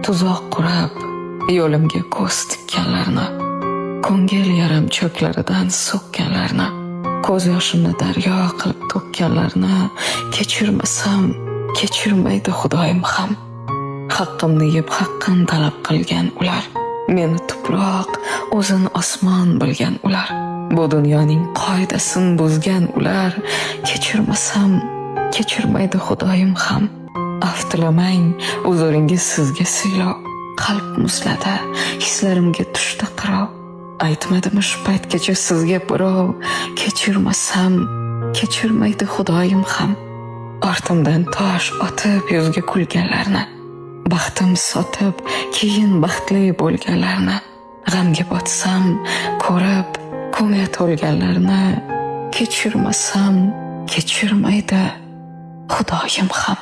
tuzoq qurib yo'limga ko'z tikkanlarni, ko'ngil yarim cho'klaridan so'kkanlarni, ko'z yoshimni daryo qilib to'kkanlarni kechirmasam kechirmaydi Xudoyim ham. Haqqimni yeb haqqin talab qilgan ular, meni tuproq, o'zin osmon bilgan ular, bu dunyoning qoidasin buzgan ular kechirmasam kechirmaydi Xudoyim ham. Af tilamang, huzuringiz sizga siylov, qalb muzladi, hislarimga tushdi qirov. Aytmadimi shu paytgacha sizga birov, kechirmasam kechirmaydi Xudoyim ham. Ortimdan tosh otib yuzga kulganlarni, baxtim sotib keyin baxtli bo'lganlarni, g'amga botsam ko'rib ko'ngli to'lganlarni kechirmasam kechirmaydi Xudoyim ham.